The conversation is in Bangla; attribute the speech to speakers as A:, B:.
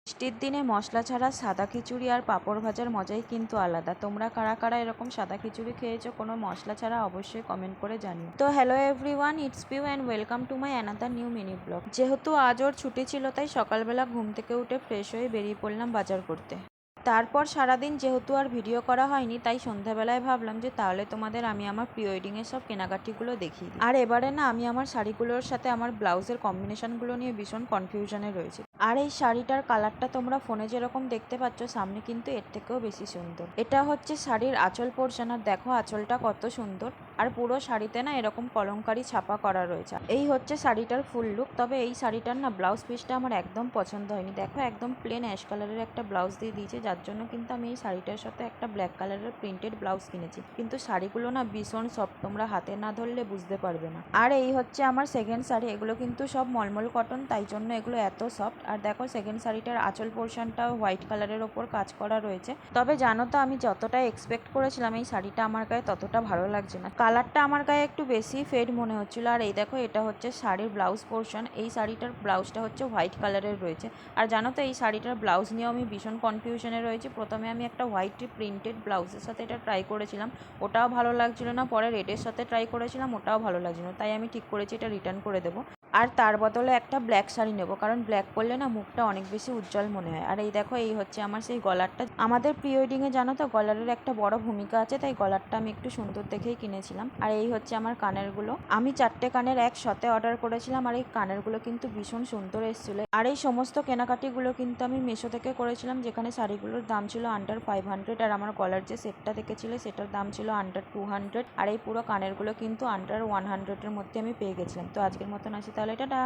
A: বৃষ্টির দিনে মশলা ছাড়া সাদা খিচুড়ি আর পাঁপড় ভাজার মজাই কিন্তু আলাদা। তোমরা কারা কারা এরকম সাদা খিচুড়ি খেয়েছো কোনো মশলা ছাড়া, অবশ্যই কমেন্ট করে জানিও। তো hello everyone, it's Piu and welcome to my another new mini blog. যেহেতু আজ ওর ছুটি ছিল, তাই সকালবেলা ঘুম থেকে উঠে ফ্রেশ হয়ে বেরিয়ে পড়লাম বাজার করতে। তারপর সারাদিন যেহেতু আর ভিডিও করা হয়নি, তাই সন্ধ্যাবেলায় ভাবলাম যে তাহলে তোমাদের আমি আমার প্রি ওয়েডিংয়ের সব কেনাকাটিগুলো দেখিয়ে দিই। আর এবারে না আমি আমার শাড়িগুলোর সাথে আমার ব্লাউজের কম্বিনেশনগুলো নিয়ে ভীষণ কনফিউশনে রয়েছে। আর এই শাড়িটার কালারটা তোমরা ফোনে যেরকম দেখতে পাচ্ছ, সামনে কিন্তু এর থেকেও বেশি সুন্দর। এটা হচ্ছে শাড়ির আঁচল পোর্শন, আর দেখো আঁচলটা কত সুন্দর। আর পুরো শাড়িতে না এরকম কলমকারি ছাপা করা রয়েছে। এই হচ্ছে শাড়িটার ফুল লুক। তবে এই শাড়িটার না ব্লাউজ পিসটা আমার একদম পছন্দ হয়নি। দেখো একদম প্লেন অ্যাশ কালারের একটা ব্লাউজ দিয়ে দিয়েছে, যার জন্য কিন্তু আমি এই শাড়িটার সাথে একটা ব্ল্যাক কালারের প্রিন্টেড ব্লাউজ কিনেছি। কিন্তু শাড়িগুলো না ভীষণ সফট, তোমরা হাতে না ধরলে বুঝতে পারবে না। আর এই হচ্ছে আমার সেকেন্ড শাড়ি। এগুলো কিন্তু সব মলমল কটন, তাই জন্য এগুলো এত সফট। আর দেখো সেকেন্ড শাড়িটার আঁচল পোর্শনটাও হোয়াইট কালারের ওপর কাজ করা রয়েছে। তবে জানো তো, আমি যতটা এক্সপেক্ট করেছিলাম এই শাড়িটা আমার গায়ে ততটা ভালো লাগছে না। কালারটা আমার গায়ে একটু বেশি ফেড মনে হচ্ছিল। আর এই দেখো এটা হচ্ছে শাড়ির ব্লাউজ পোর্শন। এই শাড়িটার ব্লাউজটা হচ্ছে হোয়াইট কালারের রয়েছে। আর জানো তো এই শাড়িটার ব্লাউজ নিয়েও আমি ভীষণ কনফিউশনে রয়েছে। প্রথমে আমি একটা হোয়াইট প্রিন্টেড ব্লাউজের সাথে এটা ট্রাই করেছিলাম, ওটাও ভালো লাগছিল না। পরে রেডের সাথে ট্রাই করেছিলাম, ওটাও ভালো লাগছিল না। তাই আমি ঠিক করেছি এটা রিটার্ন করে দেবো। আর তার বদলে একটা ব্ল্যাক শাড়ি নেবো, কারণ ব্ল্যাক পরলে না মুখটা অনেক বেশি উজ্জ্বল মনে হয়। আর এই দেখো এই হচ্ছে আমার সেই গলারটা। আমাদের প্রি ওয়েডিংয়ে জানো তো গলারের একটা বড় ভূমিকা আছে, তাই গলারটা আমি একটু সুন্দর দেখেই কিনেছিলাম। আর এই হচ্ছে আমার কানেরগুলো। আমি 4টে কানের একসাথে অর্ডার করেছিলাম, আর এই কানেরগুলো কিন্তু ভীষণ সুন্দর এসেছিলো। আর এই সমস্ত কেনাকাটিগুলো কিন্তু আমি মিশো থেকে করেছিলাম, যেখানে শাড়িগুলোর দাম ছিল আন্ডার 500। আর আমার গলার যে সেটটা দেখেছিলে সেটার দাম ছিল আন্ডার 200। আর এই পুরো কানেরগুলো কিন্তু আন্ডার 100-এর মধ্যে আমি পেয়ে গেছিলাম। তো আজকের মতন আসি তাহলে, টাটা।